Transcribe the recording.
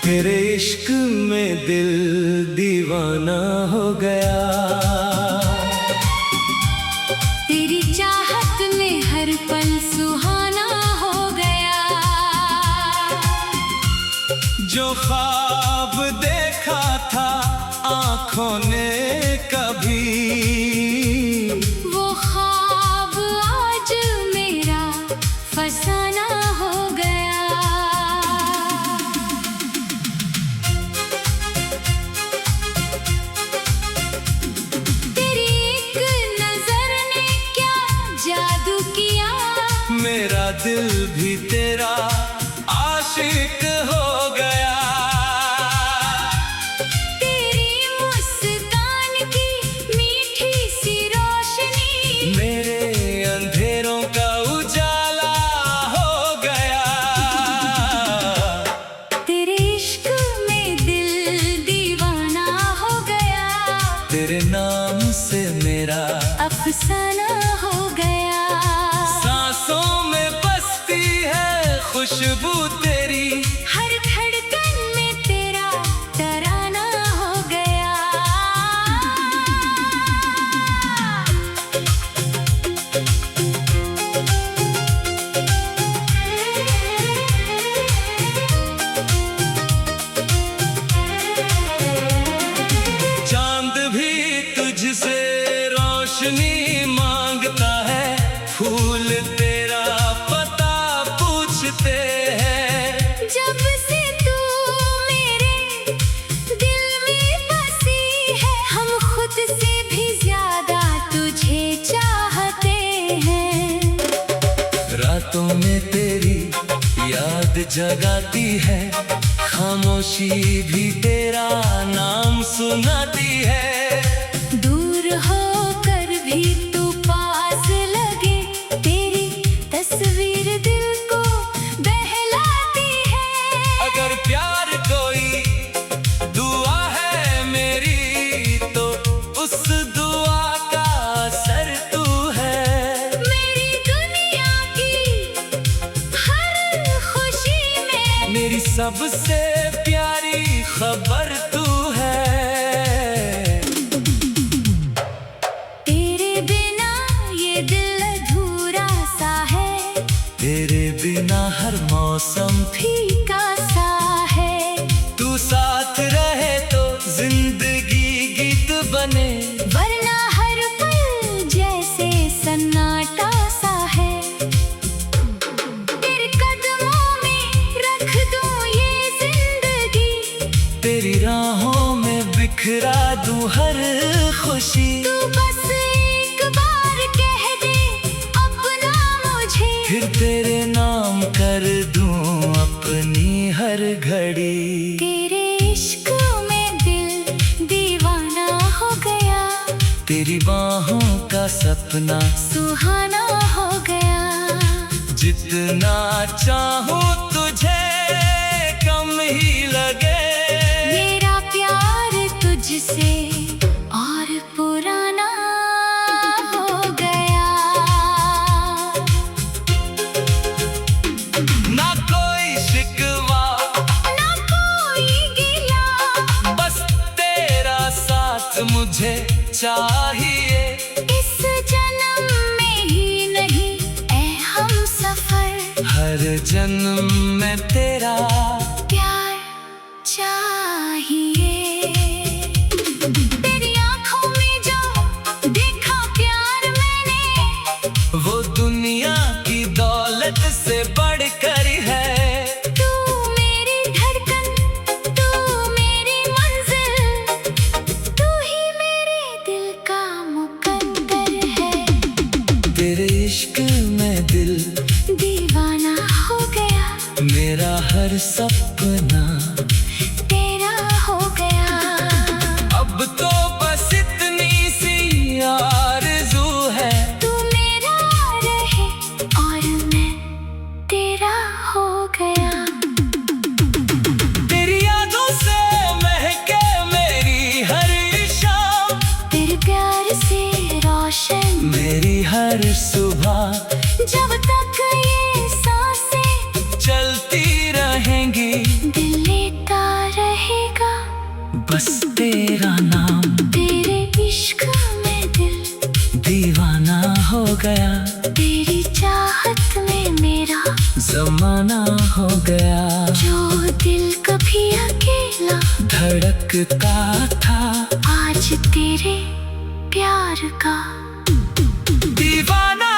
तेरे इश्क में दिल दीवाना हो गया। तेरी चाहत में हर पल सुहाना हो गया। जो ख्वाब देखा था आँखों ने कभी, वो ख्वाब आज मेरा फसाना हो गया। तेरी एक नजर ने क्या जादू किया, मेरा दिल भी तेरा आशिक हो गया। तेरी मुस्कान की मीठी सी रोशनी मेरे अंधेरों का उजाला हो गया। तेरे इश्क में दिल दीवाना हो गया। तेरे नाम से मेरा अफसाना हो गया। सांसों में बसती है खुशबू तेरी, हर धड़कन में तेरा तराना हो गया। चांद भी तुझसे रोशनी मांगता है, फूल तेरा पता पूछते हैं। जब से तू मेरे दिल में बसी है, हम खुद से भी ज्यादा तुझे चाहते हैं। रातों में तेरी याद जगाती है, खामोशी भी तेरा नाम सुनाती है। दूर होकर भी तू पास लगे, तेरी तस्वीर दिल को बहलाती है। अगर प्यार कोई दुआ है मेरी, तो उस दुआ का असर तू है। मेरी दुनिया की हर खुशी में मेरी सबसे प्यारी खबर तू है। तेरे बिना ये दिल अधूरा सा है, तेरे बिना हर मौसम फीका सा है। तू साथ रहे तो जिंदगी गीत बने, वरना हर पल जैसे सन्नाटा सा है। तेरे कदमों में रख दूं ये जिंदगी, तेरी राहों में बिखरा दूं हर खुशी। तू बस एक बार कह दे अपना मुझे, फिर तेरे नाम कर दूं अपनी हर घड़ी। तेरे इश्क में दिल दीवाना हो गया। तेरी बाहों का सपना सुहाना हो गया। जितना चाहूं तुझे कम ही लगे। मेरा प्यार तुझसे और पुराना हो गया। ना कोई शिकवा ना कोई गिला, बस तेरा साथ मुझे चाहिए। इस जन्म में ही नहीं ऐ हम सफर, हर जन्म में तेरा प्यार चाहिए। तेरी आंखों में जो देखा प्यार मैंने, वो दुनिया की दौलत से बढ़कर है। तू मेरी धड़कन, तू मेरी मंजिल, तू ही मेरे दिल का मुकद्दर है। तेरे इश्क में दिल दीवाना हो गया। मेरा हर सपना तेरा हो गया। अब तो बस इतनी सी आरज़ू है, तू मेरा रहे और मैं तेरा हो गया। तेरी यादों से महके मेरी हर शाम, तेरे प्यार से रोशन मेरी हर सुबह। जब तक ये सांसें चलती रहेंगी दिल लेता हो गया, तेरी चाहत में मेरा जमाना हो गया। जो दिल कभी अकेला धड़कता था, आज तेरे प्यार का दीवाना